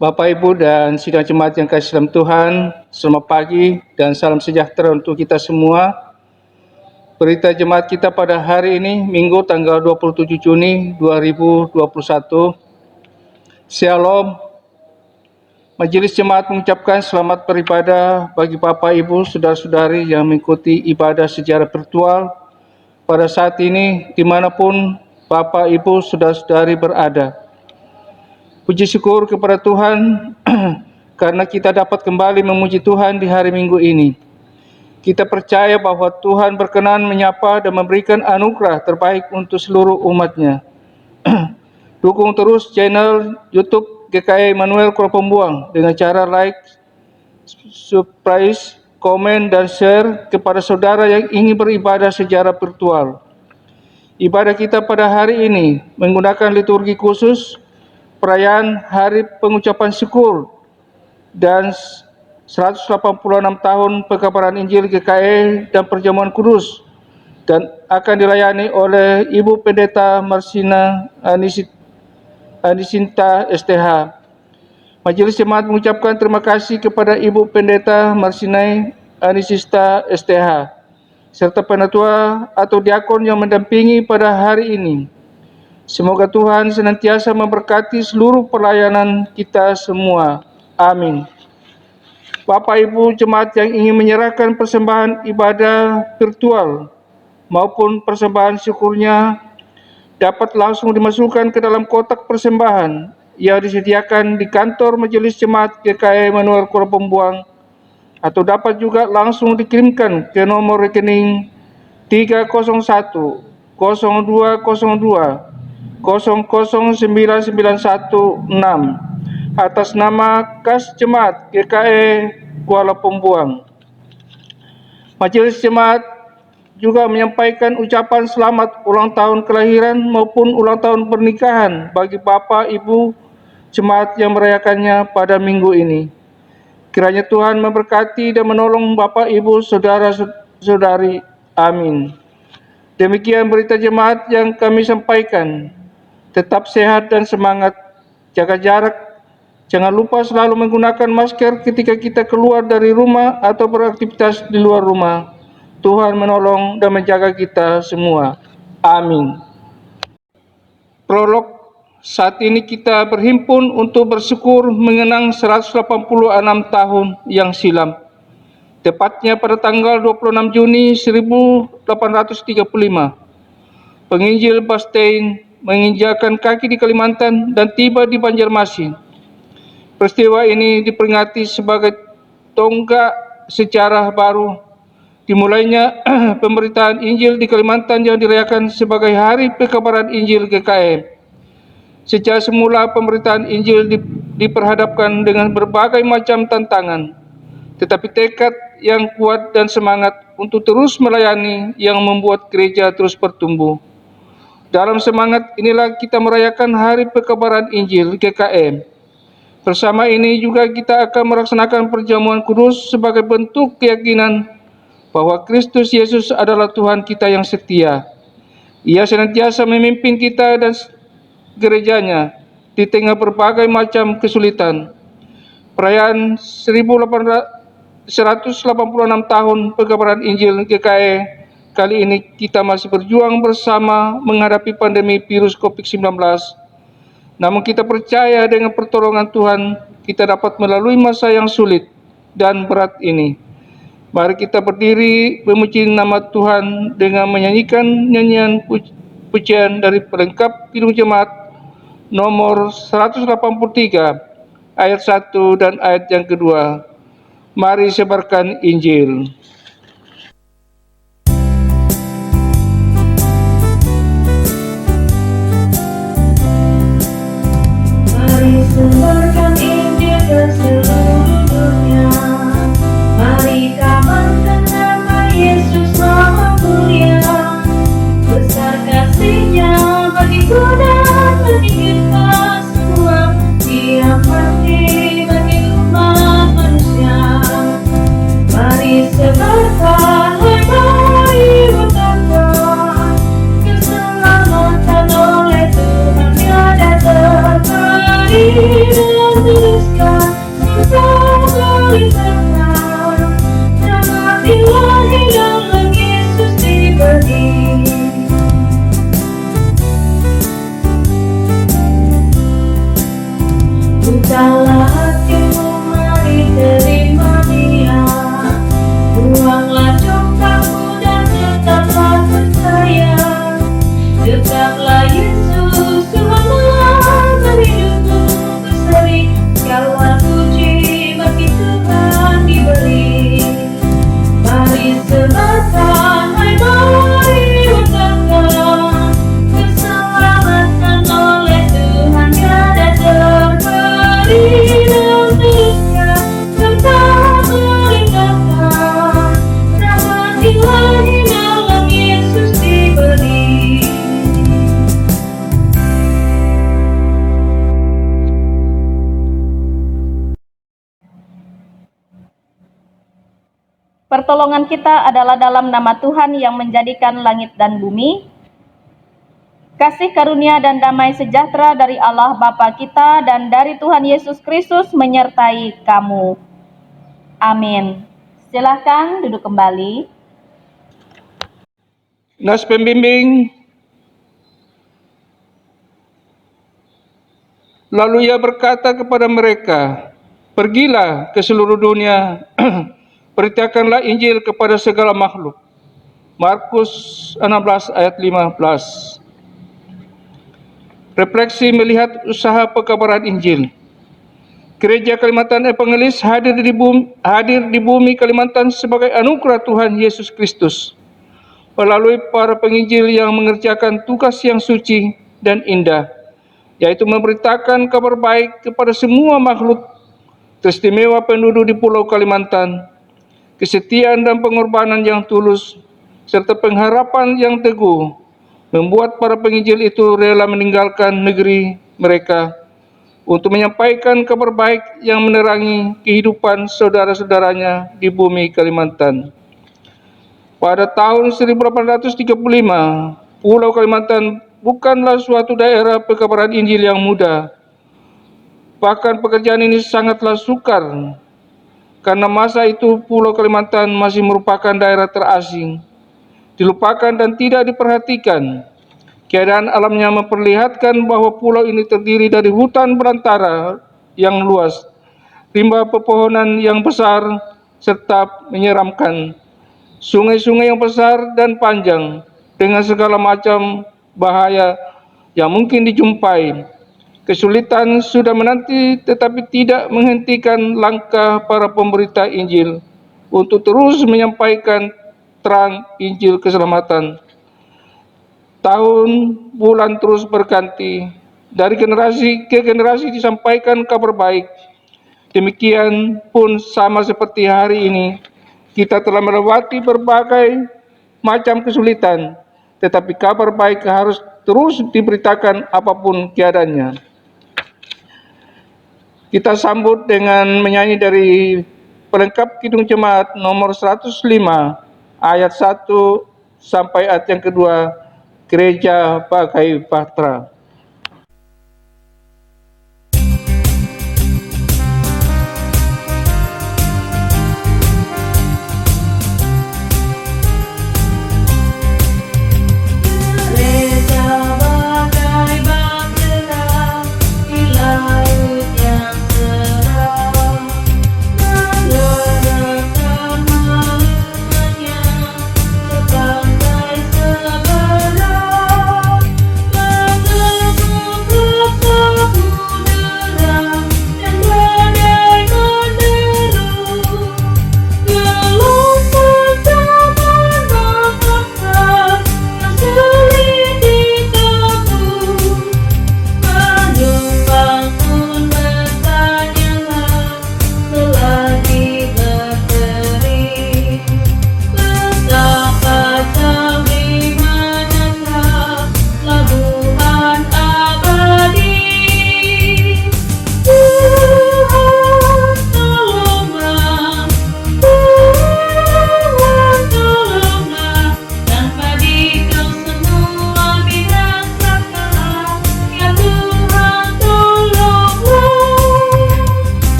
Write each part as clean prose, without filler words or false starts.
Bapak, Ibu, dan sidang jemaat yang kasih dalam Tuhan, selamat pagi dan salam sejahtera untuk kita semua. Berita jemaat kita pada hari ini, Minggu tanggal 27 Juni 2021. Shalom. Majelis Jemaat mengucapkan selamat beribadah bagi Bapak, Ibu, saudara-saudari yang mengikuti ibadah secara virtual pada saat ini, dimanapun Bapak, Ibu, saudara-saudari berada. Puji syukur kepada Tuhan karena kita dapat kembali memuji Tuhan di hari Minggu ini. Kita percaya bahwa Tuhan berkenan menyapa dan memberikan anugerah terbaik untuk seluruh umat-Nya. Dukung terus channel YouTube GKI Immanuel Kota Pembuang dengan cara like, subscribe, komen, dan share kepada saudara yang ingin beribadah secara virtual. Ibadah kita pada hari ini menggunakan liturgi khusus perayaan Hari Pengucapan Syukur dan 186 tahun Pekabaran Injil GKI dan Perjamuan Kudus, dan akan dilayani oleh Ibu Pendeta Marsina Anisinta STH. Majelis Jemaat mengucapkan terima kasih kepada Ibu Pendeta Marsina Anisinta STH serta penatua atau diakon yang mendampingi pada hari ini. Semoga Tuhan senantiasa memberkati seluruh pelayanan kita semua. Amin. Bapak, Ibu, jemaat yang ingin menyerahkan persembahan ibadah virtual maupun persembahan syukurnya dapat langsung dimasukkan ke dalam kotak persembahan yang disediakan di kantor Majelis Jemaat GKI Immanuel Kota Pembuang, atau dapat juga langsung dikirimkan ke nomor rekening 301 0202 009916 atas nama Kas Jemaat GKI Kuala Pembuang. Majelis Jemaat juga menyampaikan ucapan selamat ulang tahun kelahiran maupun ulang tahun pernikahan bagi Bapak, Ibu, jemaat yang merayakannya pada minggu ini. Kiranya Tuhan memberkati dan menolong Bapak, Ibu, saudara-saudari. Amin. Demikian berita jemaat yang kami sampaikan. Tetap sehat dan semangat, jaga jarak, jangan lupa selalu menggunakan masker ketika kita keluar dari rumah atau beraktivitas di luar rumah. Tuhan menolong dan menjaga kita semua. Amin. Prolog. Saat ini kita berhimpun untuk bersyukur mengenang 186 tahun yang silam. Tepatnya pada tanggal 26 Juni 1835, penginjil Bastein menginjakan kaki di Kalimantan dan tiba di Banjarmasin. Peristiwa ini diperingati sebagai tonggak sejarah baru dimulainya pemberitaan Injil di Kalimantan yang dirayakan sebagai Hari Pekabaran Injil GKI. Sejak semula pemberitaan Injil diperhadapkan dengan berbagai macam tantangan, tetapi tekad yang kuat dan semangat untuk terus melayani yang membuat gereja terus bertumbuh. Dalam semangat inilah kita merayakan Hari Pekabaran Injil GKI. Bersama ini juga kita akan melaksanakan perjamuan kudus sebagai bentuk keyakinan bahwa Kristus Yesus adalah Tuhan kita yang setia. Ia senantiasa memimpin kita dan gerejanya di tengah berbagai macam kesulitan. Perayaan 186 tahun Pekabaran Injil GKI kali ini kita masih berjuang bersama menghadapi pandemi virus COVID-19. Namun kita percaya dengan pertolongan Tuhan, kita dapat melalui masa yang sulit dan berat ini. Mari kita berdiri memuji nama Tuhan dengan menyanyikan nyanyian pujian dari pelengkap Kidung Jemaat nomor 183 ayat 1 dan ayat yang kedua. Mari sebarkan Injil. Sebarkan Injil ke seluruh dunia. Mari kabarkan nama Yesus Maha Mulia. Besar kasih-Nya bagiku dan bagi kita semua. Dia mati bagi umat manusia. Mari sebarkan, hai mari berkata, keselamatan oleh Tuhan tiada tertandingi. Biarlah hatimu mari terima Dia. Buanglah congkakmu dan tetaplah percaya. Tetaplah Yesus Tuhanlah hidupmu berseri. Biarlah puji bagi Tuhan diberi. Mari sebarkan, hai mari berkata, keselamatan oleh Tuhan tiada terberi. Dan terusnya tetap berkata, rahmat ilahi dalam Yesus diberi. Pertolongan kita adalah dalam nama Tuhan yang menjadikan langit dan bumi. Kasih karunia dan damai sejahtera dari Allah Bapa kita dan dari Tuhan Yesus Kristus menyertai kamu. Amin. Silakan duduk kembali. Nas pembimbing. Lalu ia berkata kepada mereka, pergilah ke seluruh dunia, beritakanlah Injil kepada segala makhluk. Markus 16 ayat 15. Refleksi melihat usaha pekabaran Injil. Gereja Kalimantan Evangelis hadir di bumi Kalimantan sebagai anugerah Tuhan Yesus Kristus melalui para penginjil yang mengerjakan tugas yang suci dan indah, yaitu memberitakan kabar baik kepada semua makhluk, teristimewa penduduk di Pulau Kalimantan, kesetiaan dan pengorbanan yang tulus, serta pengharapan yang teguh, membuat para penginjil itu rela meninggalkan negeri mereka untuk menyampaikan kabar baik yang menerangi kehidupan saudara-saudaranya di bumi Kalimantan. Pada tahun 1835, Pulau Kalimantan bukanlah suatu daerah pekabaran Injil yang mudah. Bahkan pekerjaan ini sangatlah sukar, karena masa itu Pulau Kalimantan masih merupakan daerah terasing, dilupakan dan tidak diperhatikan. Keadaan alamnya memperlihatkan bahwa pulau ini terdiri dari hutan belantara yang luas, rimba pepohonan yang besar, serta menyeramkan, sungai-sungai yang besar dan panjang, dengan segala macam bahaya yang mungkin dijumpai. Kesulitan sudah menanti, tetapi tidak menghentikan langkah para pemberita Injil untuk terus menyampaikan terang Injil keselamatan. Tahun, bulan terus berganti, dari generasi ke generasi disampaikan kabar baik. Demikian pun sama seperti hari ini, kita telah melewati berbagai macam kesulitan, tetapi kabar baik harus terus diberitakan apapun keadaannya. Kita sambut dengan menyanyi dari pelengkap Kidung Jemaat nomor 105 ayat 1 sampai ayat yang kedua, Gereja Bagai Bahtera. Sebagai seberang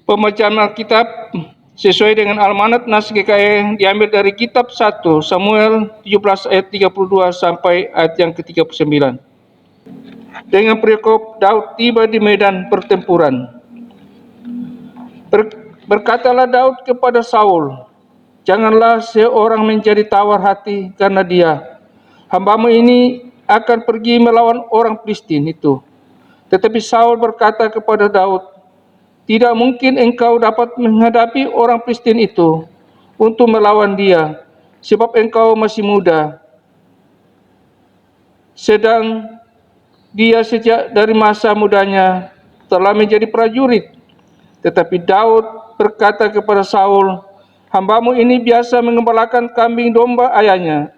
Pembacaan Alkitab sesuai dengan Almanat Nas GKI diambil dari kitab 1 Samuel 17 ayat 32 sampai ayat yang ke-39. Dengan perikop Daud tiba di medan pertempuran. Berkatalah Daud kepada Saul, "Janganlah seorang menjadi tawar hati karena dia. Hambamu ini akan pergi melawan orang Filistin itu." Tetapi Saul berkata kepada Daud, "Tidak mungkin engkau dapat menghadapi orang Filistin itu untuk melawan dia, sebab engkau masih muda. Sedang dia sejak dari masa mudanya telah menjadi prajurit." Tetapi Daud berkata kepada Saul, "Hambamu ini biasa mengembalakan kambing domba ayahnya.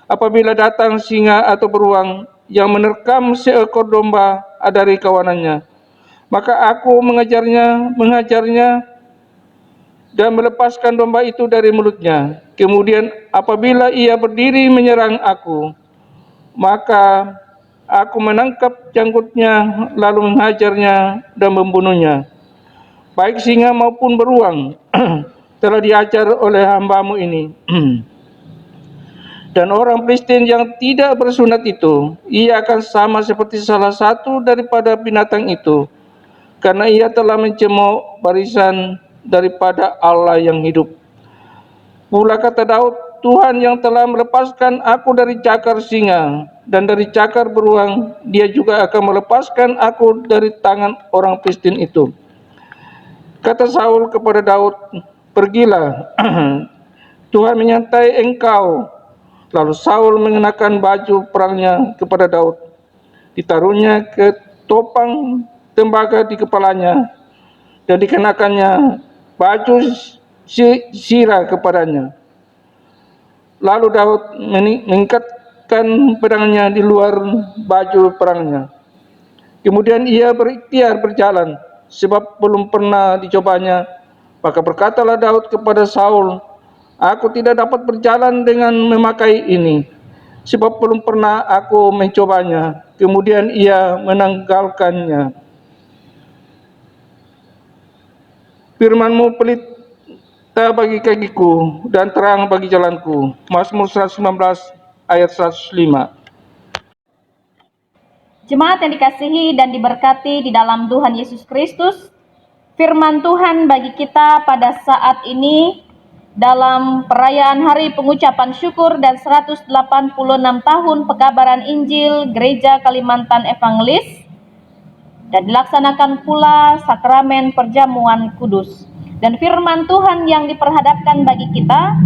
Apabila datang singa atau beruang yang menerkam seekor domba dari kawanannya, maka aku mengajarnya dan melepaskan domba itu dari mulutnya. Kemudian apabila ia berdiri menyerang aku, maka aku menangkap janggutnya lalu menghajarnya dan membunuhnya. Baik singa maupun beruang telah diajar oleh hambamu ini." Dan orang Filistin yang tidak bersunat itu, ia akan sama seperti salah satu daripada binatang itu, karena ia telah mencemooh barisan daripada Allah yang hidup. Pula kata Daud, "Tuhan yang telah melepaskan aku dari cakar singa dan dari cakar beruang, dia juga akan melepaskan aku dari tangan orang Filistin itu." Kata Saul kepada Daud, "Pergilah, Tuhan menyertai engkau." Lalu Saul mengenakan baju perangnya kepada Daud, ditaruhnya ke topang tembaga di kepalanya, dan dikenakannya baju sirah kepadanya. Lalu Daud mengikatkan pedangnya di luar baju perangnya. Kemudian ia berikhtiar berjalan, sebab belum pernah dicobanya. Maka berkatalah Daud kepada Saul, "Aku tidak dapat berjalan dengan memakai ini, sebab belum pernah aku mencobanya." Kemudian ia menanggalkannya. "Firman-Mu pelita bagi kakiku dan terang bagi jalanku." Mazmur 119 ayat 105. Jemaat yang dikasihi dan diberkati di dalam Tuhan Yesus Kristus, firman Tuhan bagi kita pada saat ini dalam perayaan Hari Pengucapan Syukur dan 186 tahun Pekabaran Injil Gereja Kalimantan Evangelis, dan dilaksanakan pula sakramen perjamuan kudus. Dan firman Tuhan yang diperhadapkan bagi kita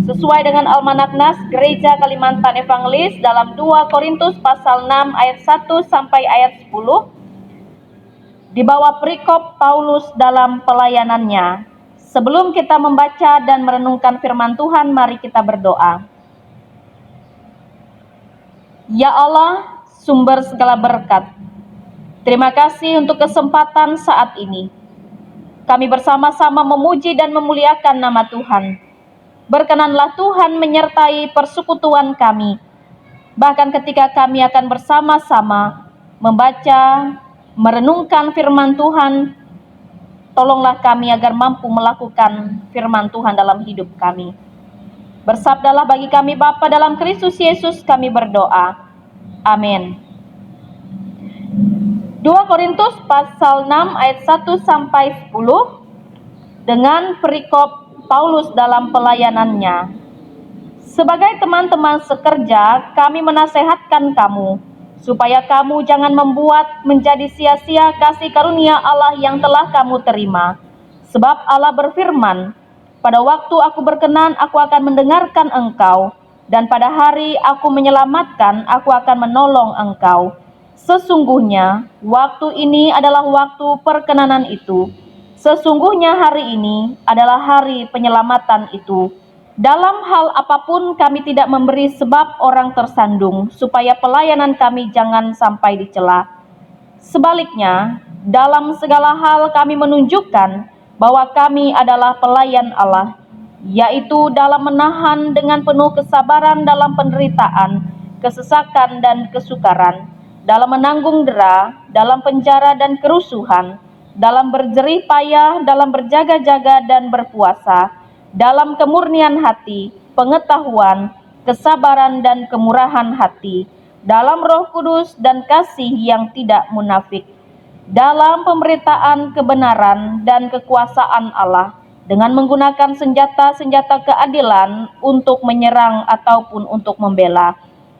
sesuai dengan Almanak Nas Gereja Kalimantan Evangelis dalam 2 Korintus pasal 6 ayat 1 sampai ayat 10, di bawah perikop Paulus dalam pelayanannya. Sebelum kita membaca dan merenungkan firman Tuhan, mari kita berdoa. Ya Allah, sumber segala berkat, terima kasih untuk kesempatan saat ini. Kami bersama-sama memuji dan memuliakan nama Tuhan. Berkenanlah Tuhan menyertai persekutuan kami, bahkan ketika kami akan bersama-sama membaca, merenungkan firman Tuhan. Tolonglah kami agar mampu melakukan firman Tuhan dalam hidup kami. Bersabdalah bagi kami Bapa dalam Kristus Yesus kami berdoa. Amin. 2 Korintus pasal 6 ayat 1 sampai 10 dengan perikop Paulus dalam pelayanannya. Sebagai teman-teman sekerja, kami menasehatkan kamu supaya kamu jangan membuat menjadi sia-sia kasih karunia Allah yang telah kamu terima. Sebab Allah berfirman, "Pada waktu aku berkenan, aku akan mendengarkan engkau, dan pada hari aku menyelamatkan, aku akan menolong engkau." Sesungguhnya, waktu ini adalah waktu perkenanan itu. Sesungguhnya hari ini adalah hari penyelamatan itu. Dalam hal apapun kami tidak memberi sebab orang tersandung, supaya pelayanan kami jangan sampai dicela. Sebaliknya, dalam segala hal kami menunjukkan bahwa kami adalah pelayan Allah, yaitu dalam menahan dengan penuh kesabaran dalam penderitaan, kesesakan dan kesukaran, dalam menanggung dera, dalam penjara dan kerusuhan, dalam berjerih payah, dalam berjaga-jaga dan berpuasa, dalam kemurnian hati, pengetahuan, kesabaran dan kemurahan hati, dalam Roh Kudus dan kasih yang tidak munafik, dalam pemberitaan kebenaran dan kekuasaan Allah, dengan menggunakan senjata-senjata keadilan untuk menyerang ataupun untuk membela,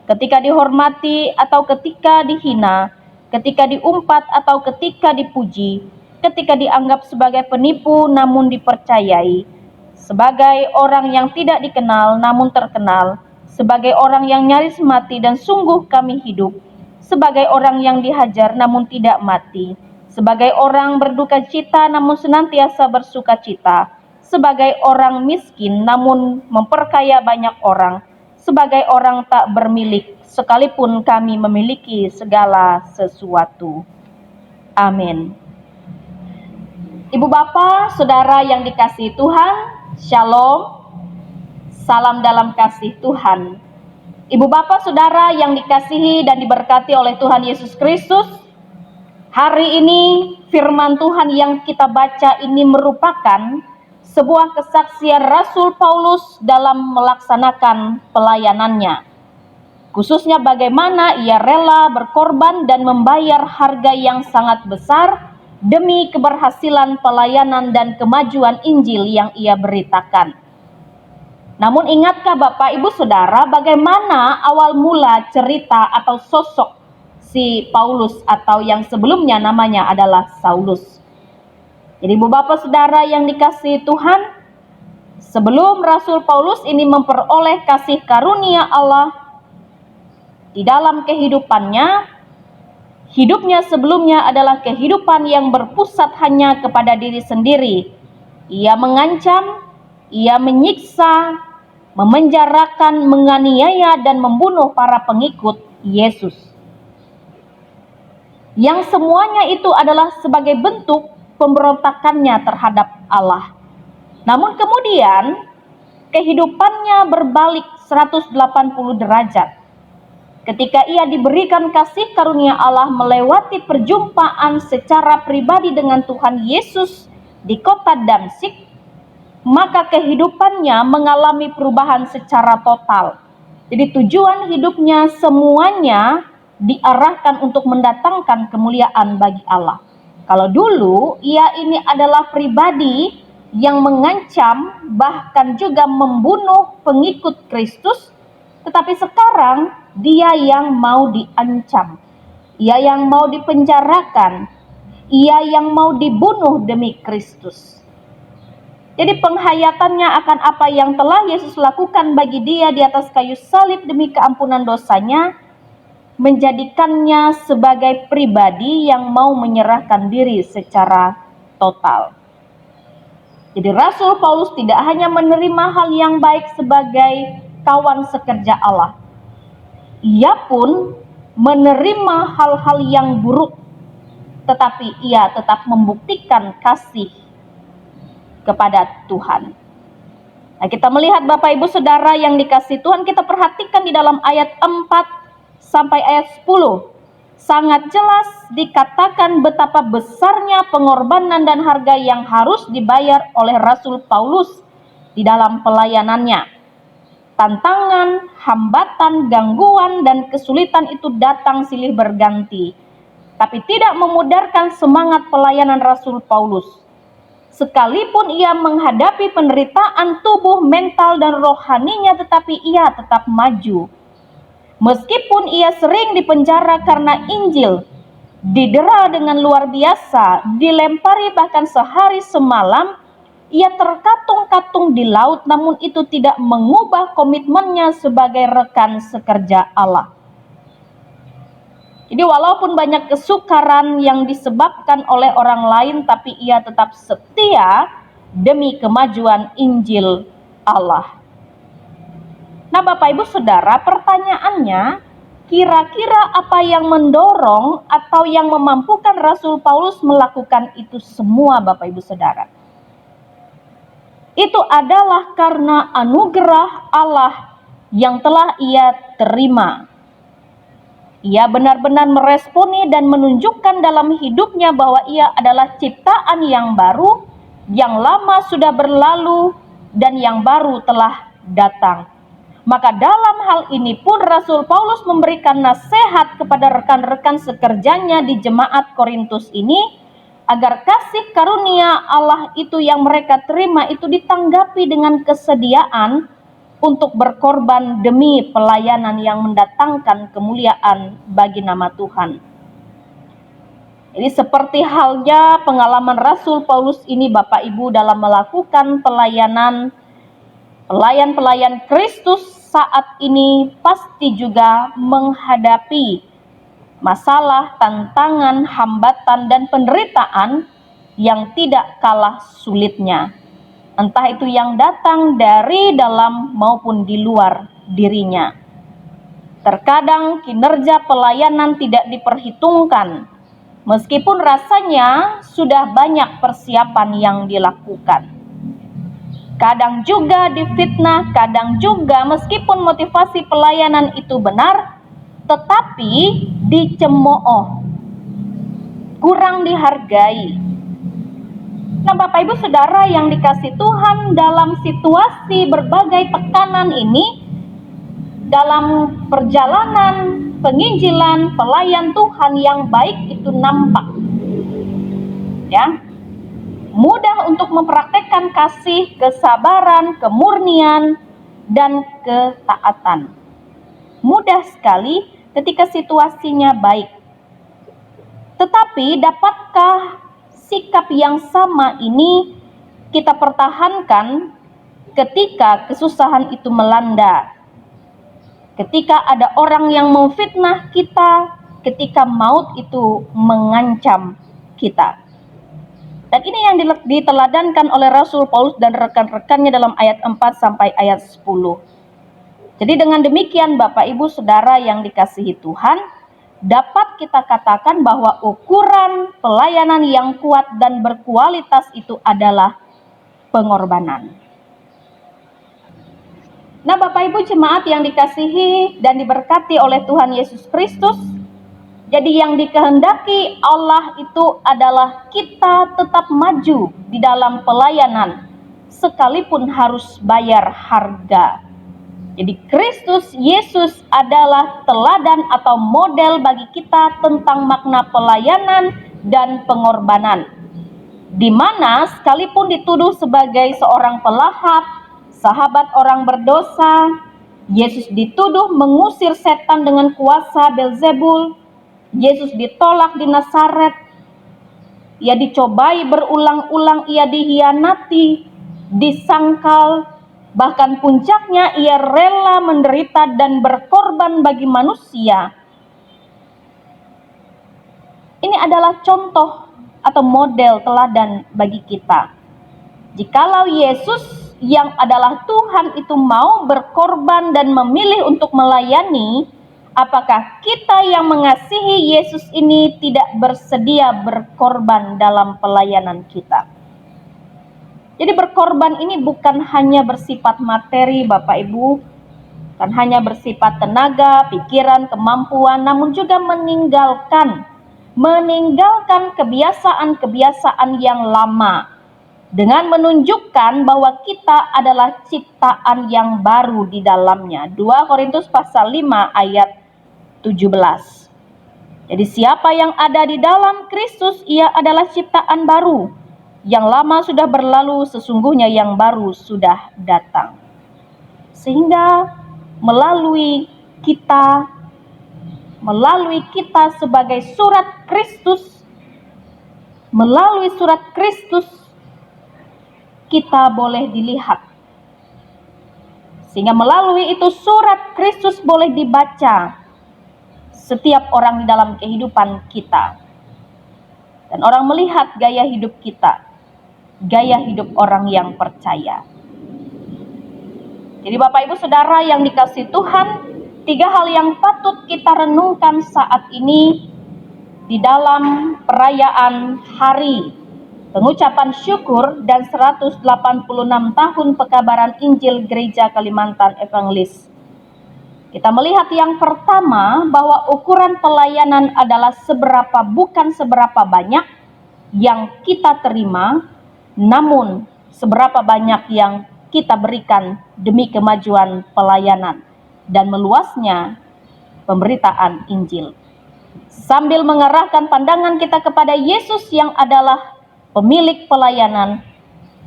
ketika dihormati atau ketika dihina, ketika diumpat atau ketika dipuji, ketika dianggap sebagai penipu namun dipercayai, sebagai orang yang tidak dikenal namun terkenal, sebagai orang yang nyaris mati dan sungguh kami hidup, sebagai orang yang dihajar namun tidak mati, sebagai orang berduka cita namun senantiasa bersuka cita, sebagai orang miskin namun memperkaya banyak orang, sebagai orang tak bermilik sekalipun kami memiliki segala sesuatu. Amin. Ibu Bapa, Saudara yang dikasihi Tuhan, Shalom. Salam dalam kasih Tuhan. Ibu Bapa, Saudara yang dikasihi dan diberkati oleh Tuhan Yesus Kristus, hari ini firman Tuhan yang kita baca ini merupakan sebuah kesaksian Rasul Paulus dalam melaksanakan pelayanannya. Khususnya bagaimana ia rela berkorban dan membayar harga yang sangat besar demi keberhasilan pelayanan dan kemajuan Injil yang ia beritakan. Namun ingatkah Bapak Ibu Saudara bagaimana awal mula cerita atau sosok si Paulus atau yang sebelumnya namanya adalah Saulus? Jadi Ibu Bapak Saudara yang dikasihi Tuhan, sebelum Rasul Paulus ini memperoleh kasih karunia Allah di dalam kehidupannya, hidupnya sebelumnya adalah kehidupan yang berpusat hanya kepada diri sendiri. Ia mengancam, ia menyiksa, memenjarakan, menganiaya dan membunuh para pengikut Yesus. Yang semuanya itu adalah sebagai bentuk pemberontakannya terhadap Allah. Namun kemudian kehidupannya berbalik 180 derajat. Ketika ia diberikan kasih karunia Allah melewati perjumpaan secara pribadi dengan Tuhan Yesus di kota Damsyik, maka kehidupannya mengalami perubahan secara total. Jadi tujuan hidupnya semuanya diarahkan untuk mendatangkan kemuliaan bagi Allah. Kalau dulu ia ini adalah pribadi yang mengancam bahkan juga membunuh pengikut Kristus, tetapi sekarang dia yang mau diancam, ia yang mau dipenjarakan, ia yang mau dibunuh demi Kristus. Jadi penghayatannya akan apa yang telah Yesus lakukan bagi dia di atas kayu salib demi keampunan dosanya, menjadikannya sebagai pribadi yang mau menyerahkan diri secara total. Jadi Rasul Paulus tidak hanya menerima hal yang baik sebagai kawan sekerja Allah, ia pun menerima hal-hal yang buruk, tetapi ia tetap membuktikan kasih kepada Tuhan. Nah, kita melihat Bapak Ibu Saudara yang dikasihi Tuhan, kita perhatikan di dalam ayat 4 sampai ayat 10. Sangat jelas dikatakan betapa besarnya pengorbanan dan harga yang harus dibayar oleh Rasul Paulus di dalam pelayanannya. Tantangan, hambatan, gangguan, dan kesulitan itu datang silih berganti, tapi tidak memudarkan semangat pelayanan Rasul Paulus. Sekalipun ia menghadapi penderitaan tubuh, mental, dan rohaninya, tetapi ia tetap maju. Meskipun ia sering dipenjara karena Injil, didera dengan luar biasa, dilempari bahkan sehari semalam, ia terkatung-katung di laut, namun itu tidak mengubah komitmennya sebagai rekan sekerja Allah. Jadi walaupun banyak kesukaran yang disebabkan oleh orang lain, tapi ia tetap setia demi kemajuan Injil Allah. Nah Bapak Ibu Saudara, pertanyaannya, kira-kira apa yang mendorong atau yang memampukan Rasul Paulus melakukan itu semua Bapak Ibu Saudara? Itu adalah karena anugerah Allah yang telah ia terima. Ia benar-benar meresponi dan menunjukkan dalam hidupnya bahwa ia adalah ciptaan yang baru, yang lama sudah berlalu, dan yang baru telah datang. Maka dalam hal ini pun Rasul Paulus memberikan nasihat kepada rekan-rekan sekerjanya di jemaat Korintus ini, agar kasih karunia Allah itu yang mereka terima itu ditanggapi dengan kesediaan untuk berkorban demi pelayanan yang mendatangkan kemuliaan bagi nama Tuhan. Jadi seperti halnya pengalaman Rasul Paulus ini Bapak Ibu dalam melakukan pelayanan, pelayan-pelayan Kristus saat ini pasti juga menghadapi masalah, tantangan, hambatan, dan penderitaan yang tidak kalah sulitnya. Entah itu yang datang dari dalam maupun di luar dirinya. Terkadang kinerja pelayanan tidak diperhitungkan, meskipun rasanya sudah banyak persiapan yang dilakukan. Kadang juga difitnah, kadang juga meskipun motivasi pelayanan itu benar, tetapi dicemooh, kurang dihargai. Nah, Bapak Ibu Saudara yang dikasihi Tuhan, dalam situasi berbagai tekanan ini, dalam perjalanan penginjilan pelayan Tuhan yang baik itu nampak, ya, mudah untuk mempraktekkan kasih, kesabaran, kemurnian, dan ketaatan. Mudah sekali ketika situasinya baik. Tetapi dapatkah sikap yang sama ini kita pertahankan ketika kesusahan itu melanda, ketika ada orang yang memfitnah kita, ketika maut itu mengancam kita? Dan ini yang diteladankan oleh Rasul Paulus dan rekan-rekannya dalam ayat 4 sampai ayat 10. Jadi dengan demikian Bapak Ibu Saudara yang dikasihi Tuhan, dapat kita katakan bahwa ukuran pelayanan yang kuat dan berkualitas itu adalah pengorbanan. Nah, Bapak Ibu jemaat yang dikasihi dan diberkati oleh Tuhan Yesus Kristus, jadi yang dikehendaki Allah itu adalah kita tetap maju di dalam pelayanan, sekalipun harus bayar harga. Jadi Kristus Yesus adalah teladan atau model bagi kita tentang makna pelayanan dan pengorbanan, di mana sekalipun dituduh sebagai seorang pelahap, sahabat orang berdosa, Yesus dituduh mengusir setan dengan kuasa Belzebul, Yesus ditolak di Nazaret, ia dicobai berulang-ulang, ia dihianati, disangkal, bahkan puncaknya ia rela menderita dan berkorban bagi manusia. Ini adalah contoh atau model teladan bagi kita. Jikalau Yesus yang adalah Tuhan itu mau berkorban dan memilih untuk melayani, apakah kita yang mengasihi Yesus ini tidak bersedia berkorban dalam pelayanan kita? Jadi berkorban ini bukan hanya bersifat materi Bapak Ibu, bukan hanya bersifat tenaga, pikiran, kemampuan, namun juga meninggalkan kebiasaan-kebiasaan yang lama, dengan menunjukkan bahwa kita adalah ciptaan yang baru di dalamnya. 2 Korintus pasal 5 ayat 17. Jadi siapa yang ada di dalam Kristus, ia adalah ciptaan baru. Yang lama sudah berlalu, sesungguhnya yang baru sudah datang. Sehingga melalui kita sebagai surat Kristus, melalui surat Kristus kita boleh dilihat. Sehingga melalui itu surat Kristus boleh dibaca setiap orang di dalam kehidupan kita. Dan orang melihat gaya hidup kita, gaya hidup orang yang percaya. Jadi Bapak Ibu Saudara yang dikasihi Tuhan, 3 hal yang patut kita renungkan saat ini di dalam perayaan hari pengucapan syukur dan 186 tahun pekabaran Injil Gereja Kalimantan Evangelis. Kita melihat yang pertama bahwa ukuran pelayanan adalah bukan seberapa banyak yang kita terima, namun seberapa banyak yang kita berikan demi kemajuan pelayanan dan meluasnya pemberitaan Injil. Sambil mengarahkan pandangan kita kepada Yesus yang adalah pemilik pelayanan,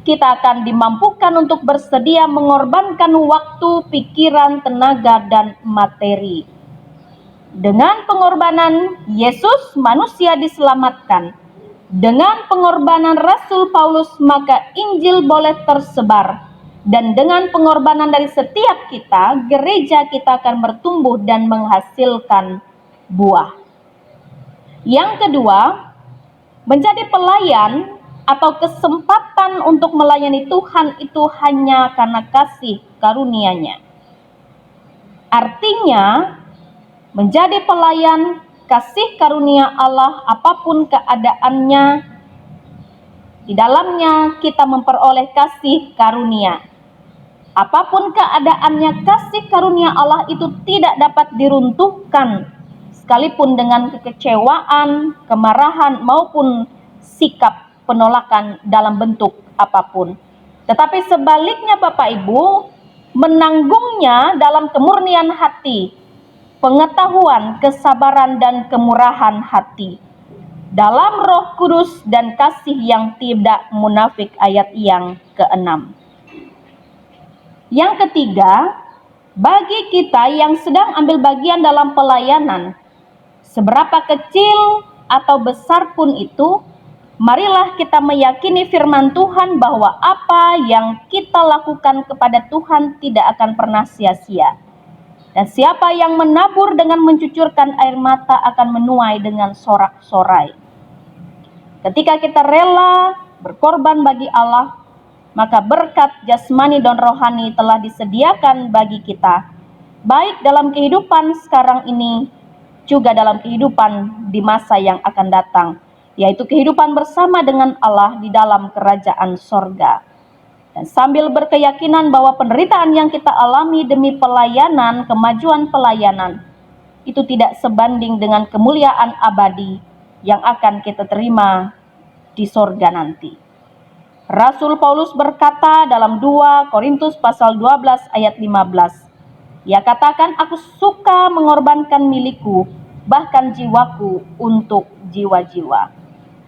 kita akan dimampukan untuk bersedia mengorbankan waktu, pikiran, tenaga, dan materi. Dengan pengorbanan Yesus, manusia diselamatkan. Dengan pengorbanan Rasul Paulus, maka Injil boleh tersebar. Dan dengan pengorbanan dari setiap kita, gereja kita akan bertumbuh dan menghasilkan buah. Yang kedua, menjadi pelayan atau kesempatan untuk melayani Tuhan itu hanya karena kasih karunia-Nya. Artinya, menjadi pelayan kasih karunia Allah apapun keadaannya, di dalamnya kita memperoleh kasih karunia. Apapun keadaannya, kasih karunia Allah itu tidak dapat diruntuhkan, sekalipun dengan kekecewaan, kemarahan, maupun sikap penolakan dalam bentuk apapun. Tetapi sebaliknya Bapak Ibu, menanggungnya dalam kemurnian hati, pengetahuan, kesabaran, dan kemurahan hati, dalam Roh Kudus dan kasih yang tidak munafik, ayat yang ke-6. Yang ketiga, bagi kita yang sedang ambil bagian dalam pelayanan, seberapa kecil atau besar pun itu, marilah kita meyakini firman Tuhan bahwa apa yang kita lakukan kepada Tuhan tidak akan pernah sia-sia. Dan siapa yang menabur dengan mencucurkan air mata akan menuai dengan sorak-sorai. Ketika kita rela berkorban bagi Allah, maka berkat jasmani dan rohani telah disediakan bagi kita, baik dalam kehidupan sekarang ini, juga dalam kehidupan di masa yang akan datang, yaitu kehidupan bersama dengan Allah di dalam kerajaan sorga. Dan sambil berkeyakinan bahwa penderitaan yang kita alami demi pelayanan, kemajuan pelayanan, itu tidak sebanding dengan kemuliaan abadi yang akan kita terima di sorga nanti. Rasul Paulus berkata dalam 2 Korintus pasal 12 ayat 15, ia katakan, aku suka mengorbankan milikku, bahkan jiwaku untuk jiwa-jiwa.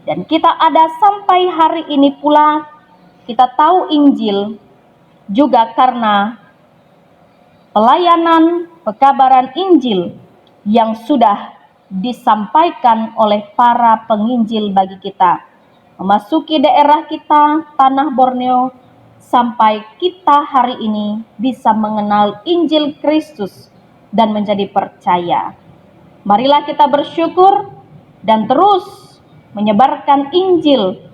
Dan kita ada sampai hari ini pula, kita tahu Injil juga karena pelayanan pekabaran Injil yang sudah disampaikan oleh para penginjil bagi kita, memasuki daerah kita, tanah Borneo, sampai kita hari ini bisa mengenal Injil Kristus dan menjadi percaya. Marilah kita bersyukur dan terus menyebarkan Injil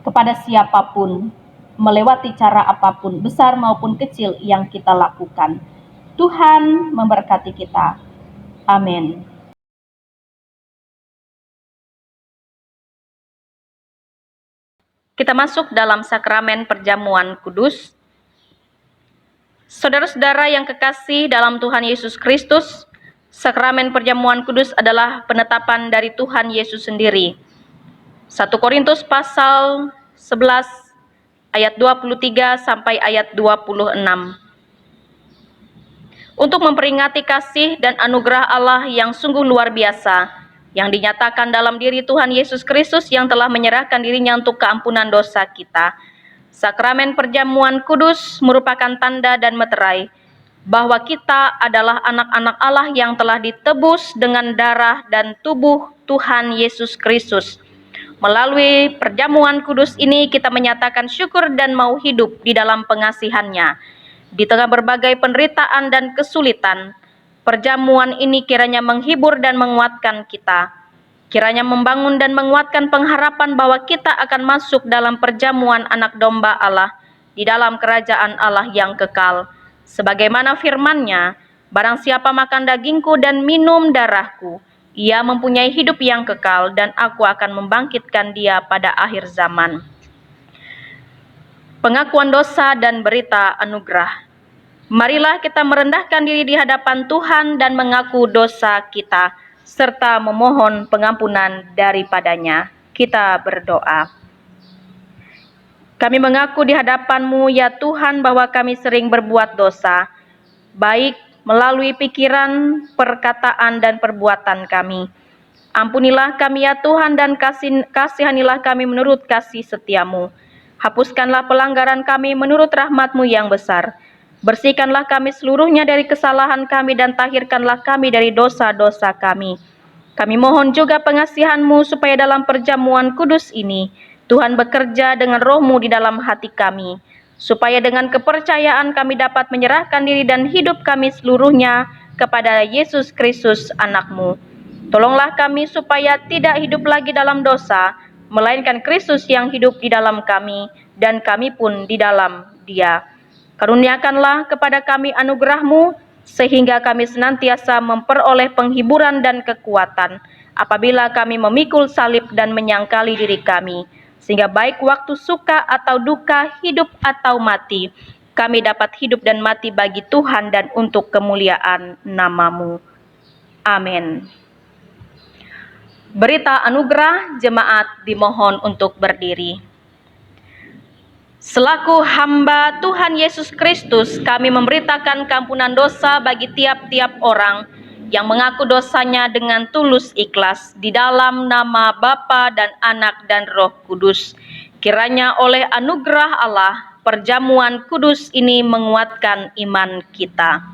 kepada siapapun, melewati cara apapun, besar maupun kecil yang kita lakukan. Tuhan memberkati kita. Amin. Kita masuk dalam sakramen perjamuan kudus. Saudara-saudara yang kekasih dalam Tuhan Yesus Kristus, sakramen perjamuan kudus adalah penetapan dari Tuhan Yesus sendiri. 1 Korintus pasal 11 ayat 23 sampai ayat 26. Untuk memperingati kasih dan anugerah Allah yang sungguh luar biasa, yang dinyatakan dalam diri Tuhan Yesus Kristus yang telah menyerahkan dirinya untuk keampunan dosa kita. Sakramen perjamuan kudus merupakan tanda dan meterai bahwa kita adalah anak-anak Allah yang telah ditebus dengan darah dan tubuh Tuhan Yesus Kristus. Melalui perjamuan kudus ini kita menyatakan syukur dan mau hidup di dalam pengasihan-Nya. Di tengah berbagai penderitaan dan kesulitan, perjamuan ini kiranya menghibur dan menguatkan kita. Kiranya membangun dan menguatkan pengharapan bahwa kita akan masuk dalam perjamuan anak domba Allah di dalam kerajaan Allah yang kekal. Sebagaimana firman-Nya, barang siapa makan dagingku dan minum darahku, ia mempunyai hidup yang kekal, dan aku akan membangkitkan dia pada akhir zaman. Pengakuan dosa dan berita anugerah. Marilah kita merendahkan diri di hadapan Tuhan dan mengaku dosa kita, serta memohon pengampunan daripadanya. Kita berdoa. Kami mengaku di hadapan-Mu ya Tuhan bahwa kami sering berbuat dosa, baik melalui pikiran, perkataan, dan perbuatan kami. Ampunilah kami ya Tuhan dan kasihanilah kami menurut kasih setia-Mu. Hapuskanlah pelanggaran kami menurut rahmat-Mu yang besar. Bersihkanlah kami seluruhnya dari kesalahan kami dan tahirkanlah kami dari dosa-dosa kami. Kami mohon juga pengasihan-Mu supaya dalam perjamuan kudus ini, Tuhan bekerja dengan roh-Mu di dalam hati kami, supaya dengan kepercayaan kami dapat menyerahkan diri dan hidup kami seluruhnya kepada Yesus Kristus anak-Mu. Tolonglah kami supaya tidak hidup lagi dalam dosa, melainkan Kristus yang hidup di dalam kami, dan kami pun di dalam Dia. Karuniakanlah kepada kami anugerah-Mu, sehingga kami senantiasa memperoleh penghiburan dan kekuatan apabila kami memikul salib dan menyangkali diri kami, sehingga baik waktu suka atau duka, hidup atau mati, kami dapat hidup dan mati bagi Tuhan dan untuk kemuliaan nama-Mu. Amin. Berita anugerah, jemaat dimohon untuk berdiri. Selaku hamba Tuhan Yesus Kristus, kami memberitakan keampunan dosa bagi tiap-tiap orang yang mengaku dosanya dengan tulus ikhlas di dalam nama Bapa dan Anak dan Roh Kudus. Kiranya oleh anugerah Allah, perjamuan kudus ini menguatkan iman kita.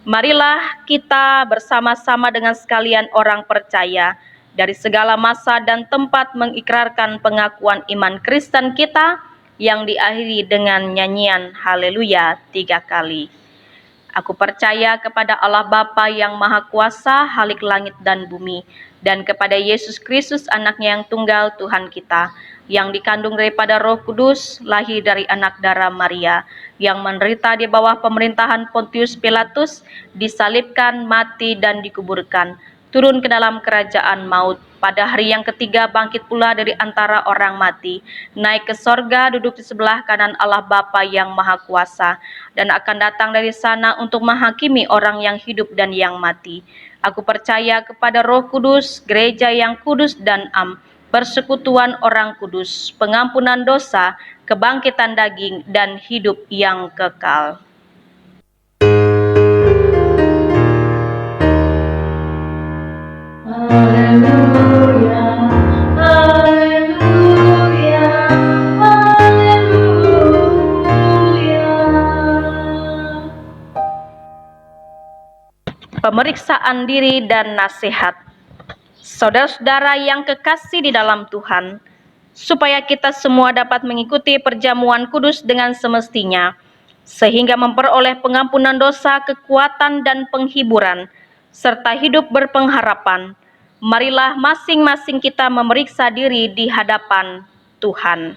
Marilah kita bersama-sama dengan sekalian orang percaya dari segala masa dan tempat mengikrarkan pengakuan iman Kristen kita yang diakhiri dengan nyanyian haleluya 3 kali. Aku percaya kepada Allah Bapa yang Maha Kuasa, Khalik langit dan bumi, dan kepada Yesus Kristus anaknya yang tunggal Tuhan kita, yang dikandung daripada Roh Kudus, lahir dari anak darah Maria, yang menderita di bawah pemerintahan Pontius Pilatus, disalibkan, mati dan dikuburkan, turun ke dalam kerajaan maut, pada hari yang ketiga bangkit pula dari antara orang mati, naik ke sorga, duduk di sebelah kanan Allah Bapa yang Maha Kuasa, dan akan datang dari sana untuk menghakimi orang yang hidup dan yang mati. Aku percaya kepada Roh Kudus, gereja yang kudus dan am, persekutuan orang kudus, pengampunan dosa, kebangkitan daging, dan hidup yang kekal. Haleluya, haleluya, haleluya. Pemeriksaan diri dan nasihat. Saudara-saudara yang kekasih di dalam Tuhan, supaya kita semua dapat mengikuti perjamuan kudus dengan semestinya, sehingga memperoleh pengampunan dosa, kekuatan dan penghiburan, serta hidup berpengharapan, marilah masing-masing kita memeriksa diri di hadapan Tuhan.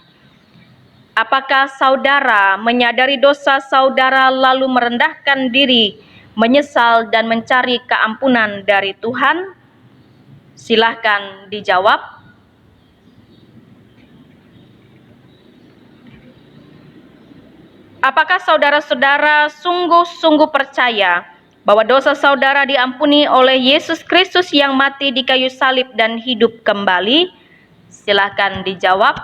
Apakah saudara menyadari dosa saudara lalu merendahkan diri, menyesal dan mencari keampunan dari Tuhan? Silahkan dijawab. Apakah saudara-saudara sungguh-sungguh percaya bahwa dosa saudara diampuni oleh Yesus Kristus yang mati di kayu salib dan hidup kembali? Silahkan dijawab.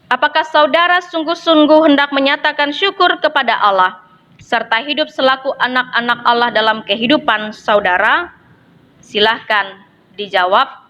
Apakah saudara sungguh-sungguh hendak menyatakan syukur kepada Allah serta hidup selaku anak-anak Allah dalam kehidupan saudara? Silahkan dijawab.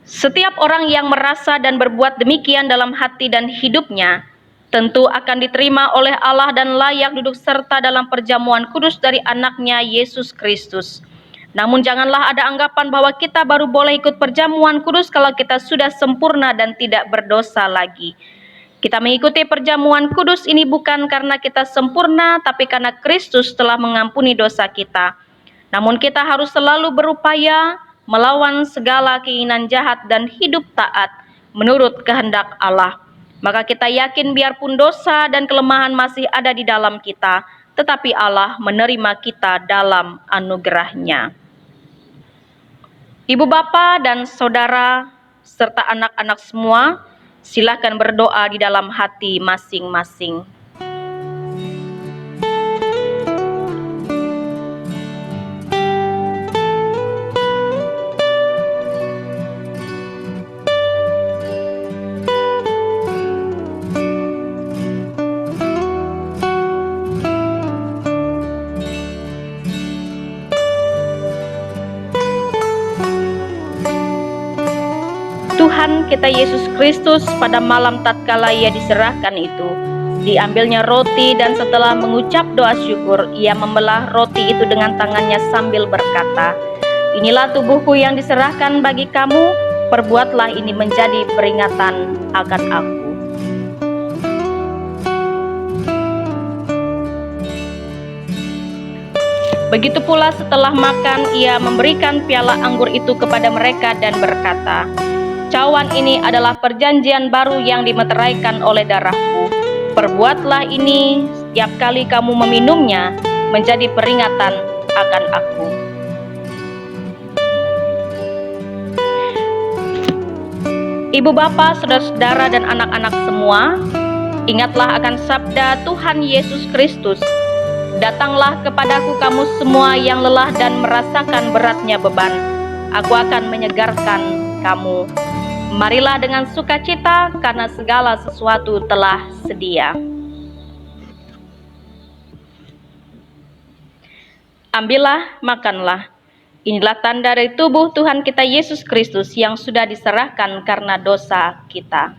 Setiap orang yang merasa dan berbuat demikian dalam hati dan hidupnya, tentu akan diterima oleh Allah dan layak duduk serta dalam perjamuan kudus dari anaknya Yesus Kristus. Namun janganlah ada anggapan bahwa kita baru boleh ikut perjamuan kudus kalau kita sudah sempurna dan tidak berdosa lagi. Kita mengikuti perjamuan kudus ini bukan karena kita sempurna, tapi karena Kristus telah mengampuni dosa kita. Namun kita harus selalu berupaya melawan segala keinginan jahat dan hidup taat menurut kehendak Allah. Maka kita yakin biarpun dosa dan kelemahan masih ada di dalam kita, tetapi Allah menerima kita dalam anugerah-Nya. Ibu bapa dan saudara serta anak-anak semua, silakan berdoa di dalam hati masing-masing. Tuhan kita Yesus Kristus pada malam tatkala ia diserahkan itu, diambilnya roti dan setelah mengucap doa syukur, ia membelah roti itu dengan tangannya sambil berkata, "Inilah tubuhku yang diserahkan bagi kamu, perbuatlah ini menjadi peringatan akan aku." Begitu pula setelah makan, ia memberikan piala anggur itu kepada mereka dan berkata, "Cawan ini adalah perjanjian baru yang dimeteraikan oleh darahku. Perbuatlah ini setiap kali kamu meminumnya menjadi peringatan akan aku." Ibu bapa, saudara-saudara dan anak-anak semua, ingatlah akan sabda Tuhan Yesus Kristus, "Datanglah kepadaku kamu semua yang lelah dan merasakan beratnya beban, aku akan menyegarkan kamu. Marilah dengan sukacita, karena segala sesuatu telah sedia." Ambillah, makanlah. Inilah tanda dari tubuh Tuhan kita Yesus Kristus yang sudah diserahkan karena dosa kita.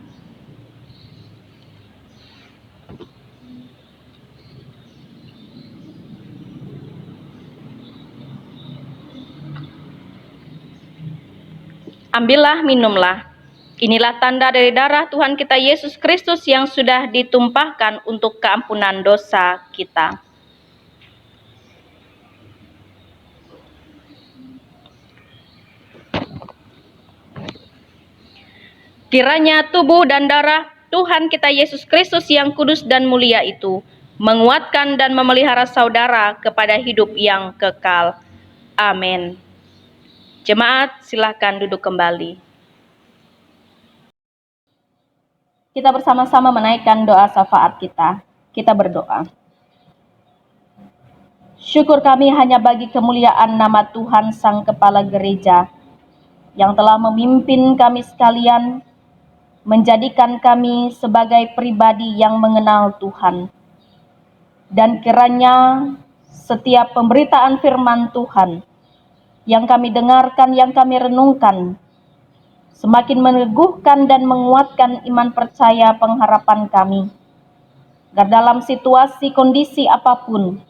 Ambillah, minumlah. Inilah tanda dari darah Tuhan kita Yesus Kristus yang sudah ditumpahkan untuk keampunan dosa kita. Kiranya tubuh dan darah Tuhan kita Yesus Kristus yang kudus dan mulia itu menguatkan dan memelihara saudara kepada hidup yang kekal. Amin. Jemaat, silakan duduk kembali. Kita bersama-sama menaikkan doa syafaat kita. Kita berdoa. Syukur kami hanya bagi kemuliaan nama Tuhan Sang Kepala Gereja yang telah memimpin kami sekalian, menjadikan kami sebagai pribadi yang mengenal Tuhan. Dan kiranya setiap pemberitaan firman Tuhan yang kami dengarkan, yang kami renungkan, semakin meneguhkan dan menguatkan iman percaya pengharapan kami. Agar dalam situasi kondisi apapun,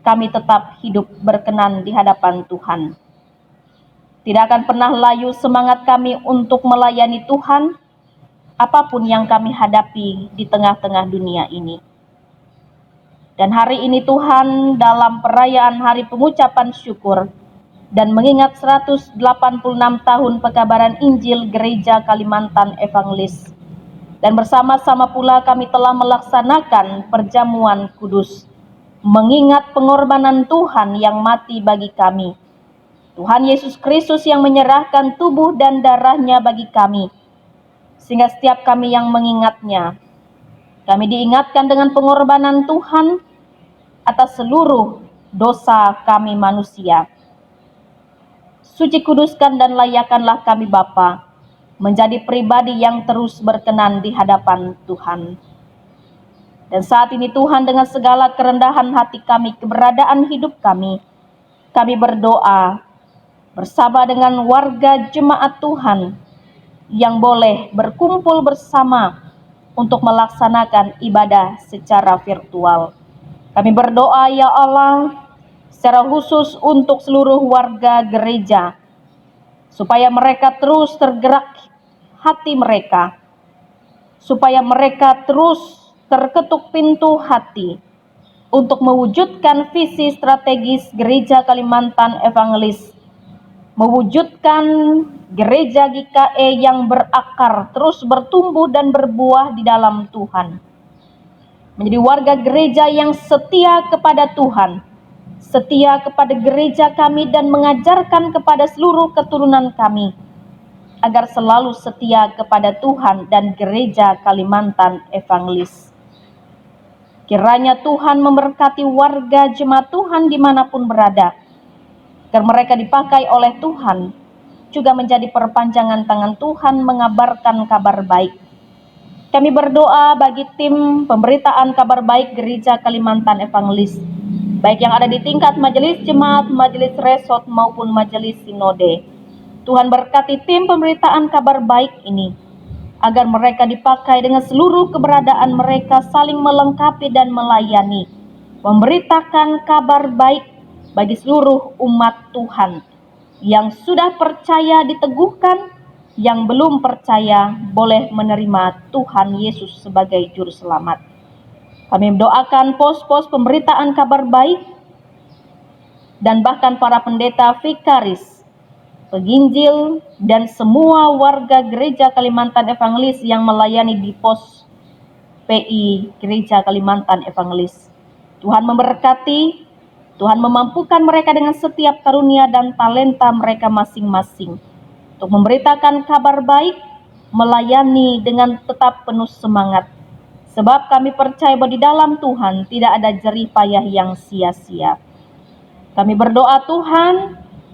kami tetap hidup berkenan di hadapan Tuhan. Tidak akan pernah layu semangat kami untuk melayani Tuhan, apapun yang kami hadapi di tengah-tengah dunia ini. Dan hari ini Tuhan, dalam perayaan hari pengucapan syukur dan mengingat 186 tahun pekabaran Injil Gereja Kalimantan Evangelis, dan bersama-sama pula kami telah melaksanakan perjamuan kudus, mengingat pengorbanan Tuhan yang mati bagi kami, Tuhan Yesus Kristus yang menyerahkan tubuh dan darahnya bagi kami, sehingga setiap kami yang mengingatnya, kami diingatkan dengan pengorbanan Tuhan atas seluruh dosa kami manusia. Suci, kuduskan dan layakkanlah kami Bapa menjadi pribadi yang terus berkenan di hadapan Tuhan. Dan saat ini Tuhan, dengan segala kerendahan hati kami, keberadaan hidup kami berdoa bersama dengan warga jemaat Tuhan yang boleh berkumpul bersama untuk melaksanakan ibadah secara virtual. Kami berdoa, ya Allah, secara khusus untuk seluruh warga gereja, supaya mereka terus tergerak hati mereka, supaya mereka terus terketuk pintu hati untuk mewujudkan visi strategis Gereja Kalimantan Evangelis, mewujudkan gereja GKE yang berakar, terus bertumbuh dan berbuah di dalam Tuhan. Menjadi warga gereja yang setia kepada Tuhan, setia kepada gereja kami dan mengajarkan kepada seluruh keturunan kami agar selalu setia kepada Tuhan dan gereja Kalimantan Evangelis. Kiranya Tuhan memberkati warga jemaat Tuhan dimanapun berada, agar mereka dipakai oleh Tuhan, juga menjadi perpanjangan tangan Tuhan mengabarkan kabar baik. Kami berdoa bagi tim pemberitaan kabar baik Gereja Kalimantan Evangelis, baik yang ada di tingkat majelis jemaat, majelis resort maupun majelis sinode. Tuhan berkati tim pemberitaan kabar baik ini, agar mereka dipakai dengan seluruh keberadaan mereka saling melengkapi dan melayani, memberitakan kabar baik bagi seluruh umat Tuhan. Yang sudah percaya diteguhkan, yang belum percaya boleh menerima Tuhan Yesus sebagai juru selamat. Kami mendoakan pos-pos pemberitaan kabar baik dan bahkan para pendeta vikaris, penginjil, dan semua warga gereja Kalimantan Evangelis yang melayani di pos PI Gereja Kalimantan Evangelis. Tuhan memberkati, Tuhan memampukan mereka dengan setiap karunia dan talenta mereka masing-masing untuk memberitakan kabar baik, melayani dengan tetap penuh semangat. Sebab kami percaya bahwa di dalam Tuhan tidak ada jerih payah yang sia-sia. Kami berdoa Tuhan,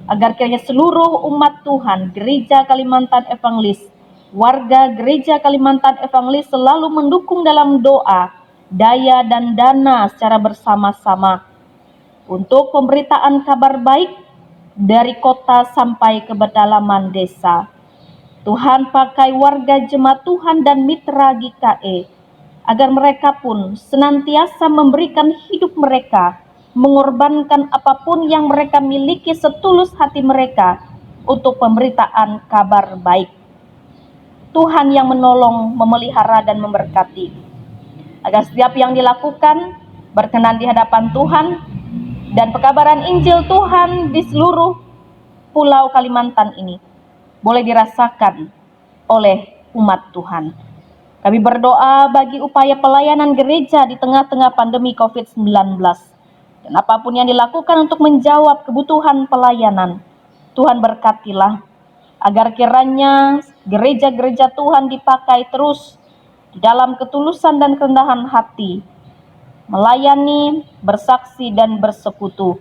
agar kiranya seluruh umat Tuhan, Gereja Kalimantan Evangelis, warga Gereja Kalimantan Evangelis selalu mendukung dalam doa, daya dan dana secara bersama-sama untuk pemberitaan kabar baik dari kota sampai ke pedalaman desa. Tuhan pakai warga jemaat Tuhan dan mitra GKE, agar mereka pun senantiasa memberikan hidup mereka, mengorbankan apapun yang mereka miliki setulus hati mereka untuk pemberitaan kabar baik. Tuhan yang menolong, memelihara, dan memberkati, agar setiap yang dilakukan berkenan di hadapan Tuhan, dan pekabaran Injil Tuhan di seluruh pulau Kalimantan ini boleh dirasakan oleh umat Tuhan. Kami berdoa bagi upaya pelayanan gereja di tengah-tengah pandemi COVID-19. Dan apapun yang dilakukan untuk menjawab kebutuhan pelayanan, Tuhan berkatilah, agar kiranya gereja-gereja Tuhan dipakai terus di dalam ketulusan dan kerendahan hati, melayani, bersaksi, dan bersekutu.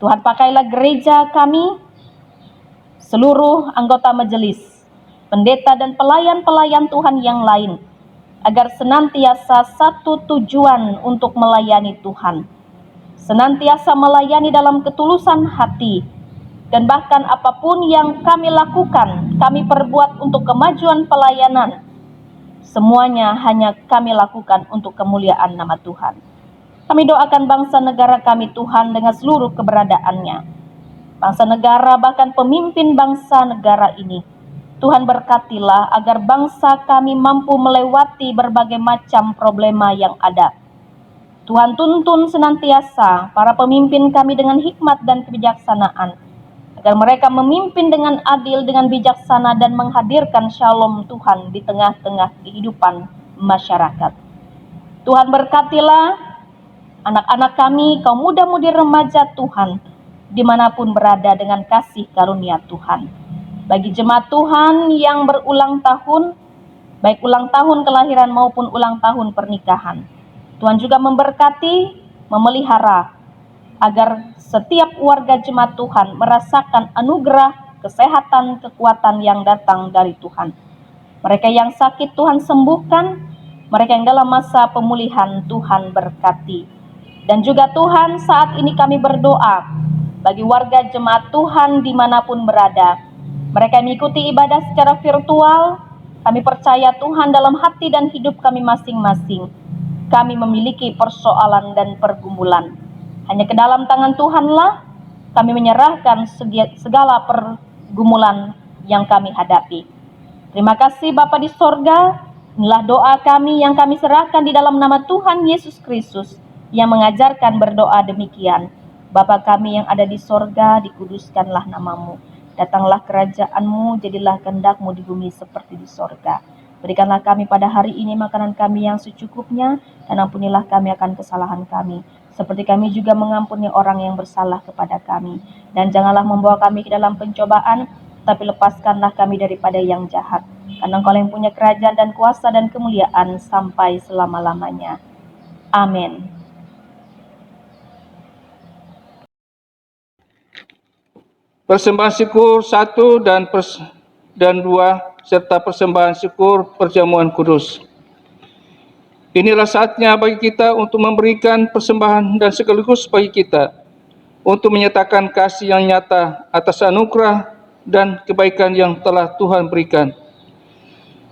Tuhan pakailah gereja kami, seluruh anggota majelis, pendeta dan pelayan-pelayan Tuhan yang lain, agar senantiasa satu tujuan untuk melayani Tuhan, senantiasa melayani dalam ketulusan hati, dan bahkan apapun yang kami lakukan, kami perbuat untuk kemajuan pelayanan, semuanya hanya kami lakukan untuk kemuliaan nama Tuhan. Kami doakan bangsa negara kami Tuhan dengan seluruh keberadaannya, bangsa negara bahkan pemimpin bangsa negara ini. Tuhan berkatilah agar bangsa kami mampu melewati berbagai macam problema yang ada. Tuhan tuntun senantiasa para pemimpin kami dengan hikmat dan kebijaksanaan, agar mereka memimpin dengan adil, dengan bijaksana, dan menghadirkan shalom Tuhan di tengah-tengah kehidupan masyarakat. Tuhan berkatilah anak-anak kami, kaum muda-mudi remaja Tuhan, dimanapun berada dengan kasih karunia Tuhan. Bagi jemaat Tuhan yang berulang tahun, baik ulang tahun kelahiran maupun ulang tahun pernikahan, Tuhan juga memberkati, memelihara, agar setiap warga jemaat Tuhan merasakan anugerah, kesehatan, kekuatan yang datang dari Tuhan. Mereka yang sakit Tuhan sembuhkan, mereka yang dalam masa pemulihan Tuhan berkati. Dan juga Tuhan, saat ini kami berdoa bagi warga jemaat Tuhan dimanapun berada. Mereka mengikuti ibadah secara virtual. Kami percaya Tuhan dalam hati dan hidup kami masing-masing, kami memiliki persoalan dan pergumulan. Hanya ke dalam tangan Tuhanlah kami menyerahkan segala pergumulan yang kami hadapi. Terima kasih Bapa di sorga. Inilah doa kami yang kami serahkan di dalam nama Tuhan Yesus Kristus, yang mengajarkan berdoa demikian. Bapa kami yang ada di sorga, dikuduskanlah namamu. Datanglah kerajaan-Mu, jadilah kehendak-Mu di bumi seperti di sorga. Berikanlah kami pada hari ini makanan kami yang secukupnya, dan ampunilah kami akan kesalahan kami, seperti kami juga mengampuni orang yang bersalah kepada kami. Dan janganlah membawa kami ke dalam pencobaan, tapi lepaskanlah kami daripada yang jahat. Karena Engkau yang punya kerajaan dan kuasa dan kemuliaan sampai selama-lamanya. Amin. Persembahan syukur 1 dan 2 serta persembahan syukur perjamuan kudus. Inilah saatnya bagi kita untuk memberikan persembahan dan sekaligus bagi kita untuk menyatakan kasih yang nyata atas anugerah dan kebaikan yang telah Tuhan berikan.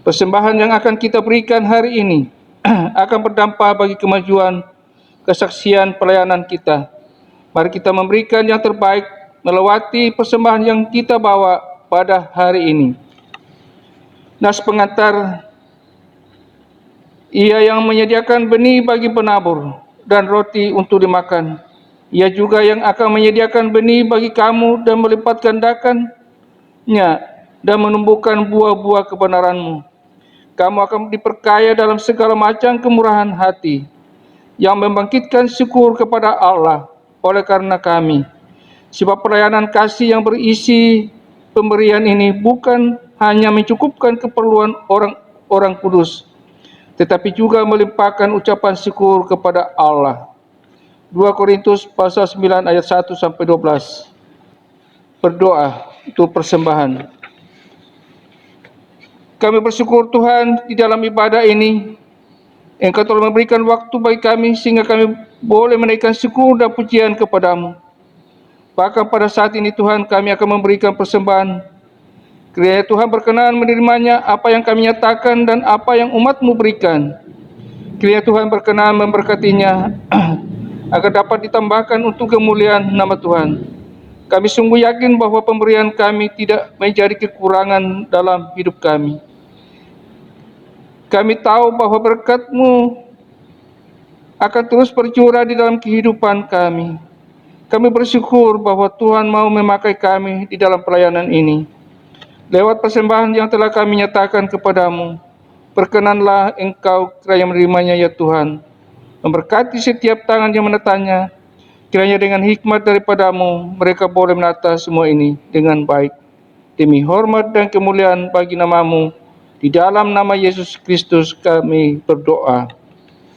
Persembahan yang akan kita berikan hari ini akan berdampak bagi kemajuan kesaksian pelayanan kita. Mari kita memberikan yang terbaik melewati persembahan yang kita bawa pada hari ini. Nas pengantar, Ia yang menyediakan benih bagi penabur dan roti untuk dimakan. Ia juga yang akan menyediakan benih bagi kamu dan melipat gandakannya dan menumbuhkan buah-buah kebenaranmu. Kamu akan diperkaya dalam segala macam kemurahan hati, yang membangkitkan syukur kepada Allah oleh karena kami. Sebab pelayanan kasih yang berisi pemberian ini bukan hanya mencukupkan keperluan orang-orang kudus, tetapi juga melimpahkan ucapan syukur kepada Allah. 2 Korintus pasal 9 ayat 1 sampai 12. Berdoa untuk persembahan. Kami bersyukur Tuhan di dalam ibadah ini Engkau telah memberikan waktu bagi kami sehingga kami boleh menaikkan syukur dan pujian kepadamu. Bahkan pada saat ini Tuhan kami akan memberikan persembahan. Kiranya Tuhan berkenan menerimanya apa yang kami nyatakan dan apa yang umat-Mu berikan. Kiranya Tuhan berkenan memberkatinya agar dapat ditambahkan untuk kemuliaan nama Tuhan. Kami sungguh yakin bahwa pemberian kami tidak menjadi kekurangan dalam hidup kami. Kami tahu bahwa berkat-Mu akan terus bercurah di dalam kehidupan kami. Kami bersyukur bahwa Tuhan mau memakai kami di dalam pelayanan ini. Lewat persembahan yang telah kami nyatakan kepadamu, berkenanlah Engkau kiranya menerimanya ya Tuhan. Memberkati setiap tangan yang menatanya, kiranya dengan hikmat daripadamu, mereka boleh menata semua ini dengan baik. Demi hormat dan kemuliaan bagi namamu, di dalam nama Yesus Kristus kami berdoa.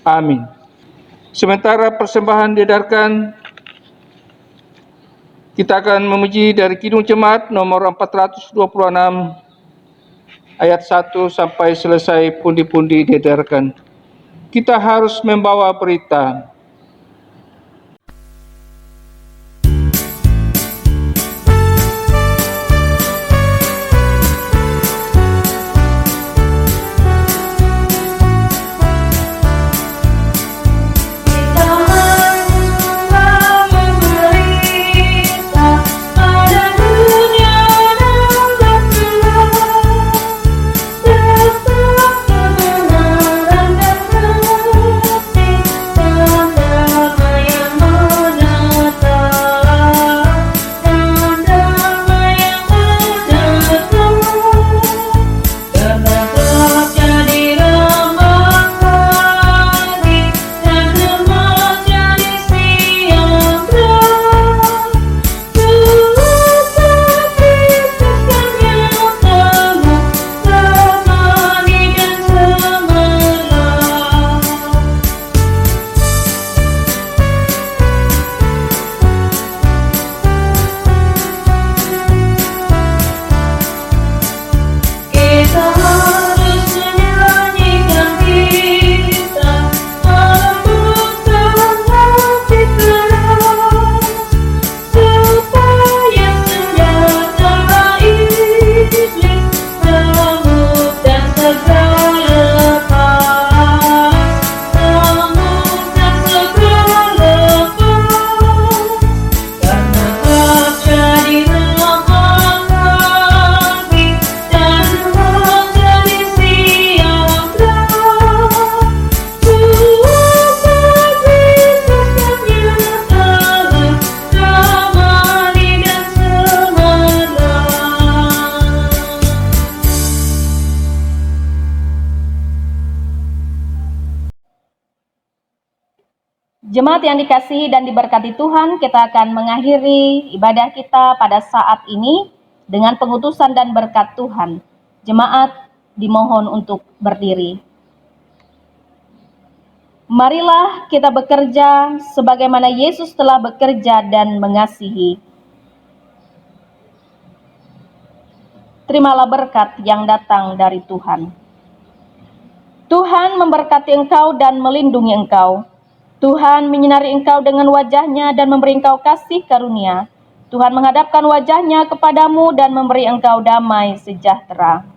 Amin. Sementara persembahan diedarkan, kita akan memuji dari Kidung Jemaat nomor 426 ayat 1 sampai selesai pundi-pundi diedarkan. Kita harus membawa berita. Terus Jemaat yang dikasihi dan diberkati Tuhan, kita akan mengakhiri ibadah kita pada saat ini dengan pengutusan dan berkat Tuhan. Jemaat dimohon untuk berdiri. Marilah kita bekerja sebagaimana Yesus telah bekerja dan mengasihi. Terimalah berkat yang datang dari Tuhan. Tuhan memberkati engkau dan melindungi engkau. Tuhan menyinari engkau dengan wajah-Nya dan memberi engkau kasih karunia. Tuhan menghadapkan wajah-Nya kepadamu dan memberi engkau damai sejahtera.